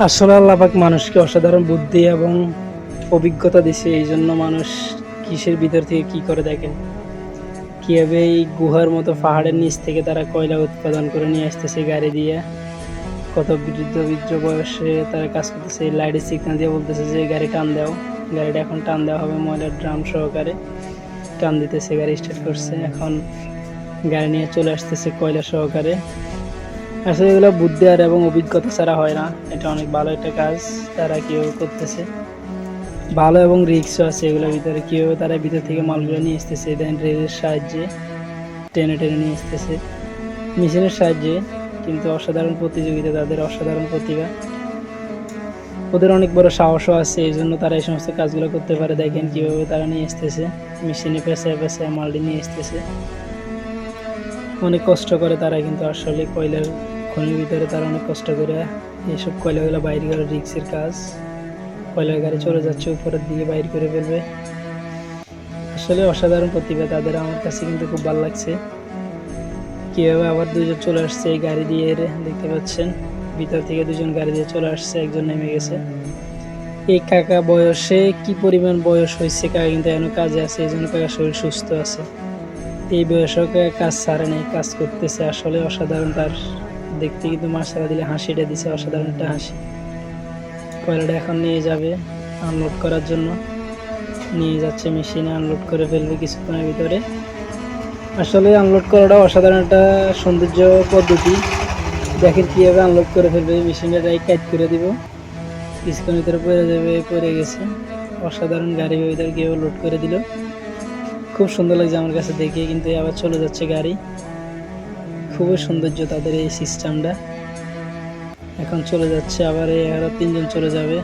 আসলে আল্লাহ পাক মানুষকে অসাধারণ বুদ্ধি এবং অভিজ্ঞতা দিছে, এই জন্য মানুষ কিসের ভিতর থেকে কি করে দেখেন কিভাবে এই গুহার মতো পাহাড়ের নিচ থেকে তারা কয়লা উৎপাদন করে নিয়ে আসতেছে গাড়ি দিয়ে। কত বৃদ্ধ বৃদ্ধ বয়সে তারা কাজ করতেছে, লাইটের সিগন্যাল দিয়ে বলতেছে যে গাড়ি টান দাও। গাড়িটা এখন টান দেওয়া হবে, ময়লার ড্রাম সহকারে টান দিতেছে, গাড়ি স্টার্ট করছে, এখন গাড়ি নিয়ে চলে আসতেছে কয়লা সহকারে। আসলে এগুলো বুদ্ধি আর এবং অভিজ্ঞতা ছাড়া হয় না, এটা অনেক ভালো একটা কাজ তারা কেউ করতেছে। ভালো এবং রিক্সও আছে এগুলোর ভিতরে, কেউ তারা ভিতর থেকে মালগুলো নিয়ে আসতেছে, দেন রেলের সাহায্যে টেনে টেনে নিয়ে আসতেছে মেশিনের সাহায্যে। কিন্তু অসাধারণ প্রতিযোগিতা, তাদের অসাধারণ প্রতিভা, ওদের অনেক বড় সাহসও আছে, এই জন্য তারা এই সমস্ত কাজগুলো করতে পারে। দেখেন কীভাবে তারা নিয়ে আসতেছে, মেশিনে পেঁচায় পেঁচায় মালটি নিয়ে আসতেছে। অনেক কষ্ট করে তারা, কিন্তু আসলে কয়লার খনির ভিতরে তারা অনেক কষ্ট করে এইসব কয়লাগুলো বাইরে করে, রিক্সের কাজ। কয়লার গাড়ি চলে যাচ্ছে উপরের দিকে, বাইর করে ফেলবে। আসলে অসাধারণ প্রতিভা তাদের, আমার কাছে কিন্তু খুব ভালো লাগছে। কীভাবে আবার দুজন চলে আসছে এই গাড়ি দিয়ে, দেখতে পাচ্ছেন ভিতর থেকে দুজন গাড়ি দিয়ে চলে আসছে, একজন নেমে গেছে। এই কাকা বয়সে কি পরিমাণ বয়স হয়েছে, কাকা কিন্তু এখনো কাজে আছে, এই জন্য কাকা শরীর সুস্থ আছে। এই বয়সেও কাজ ছাড়ে নাই, কাজ করতেছে। আসলে অসাধারণ, তার দেখতে কিন্তু মাশাআল্লাহ দিলে হাসিটা দিছে, অসাধারণ একটা হাসি। কয়লাটা এখন নিয়ে যাবে আনলোড করার জন্য, নিয়ে যাচ্ছে মেশিনে, আনলোড করে ফেলবে কিছুক্ষণের ভিতরে। আসলে আনলোড করাটা অসাধারণ একটা সৌন্দর্য পদ্ধতি। দেখেন কীভাবে আনলোড করে ফেলবে, মেশিনটা কাট করে দিব, কিছুক্ষণের ভিতরে পড়ে যাবে, পড়ে গেছে। অসাধারণ গাড়ি ভিতরে কেউ লোড করে দিল, খুব সুন্দর লাগছে আমার কাছে দেখে। কিন্তু আবার চলে যাচ্ছে গাড়ি, খুবই সৌন্দর্য তাদের এই সিস্টেমটা। এখন চলে যাচ্ছে আবার, এই আরো তিনজন চলে যাবে।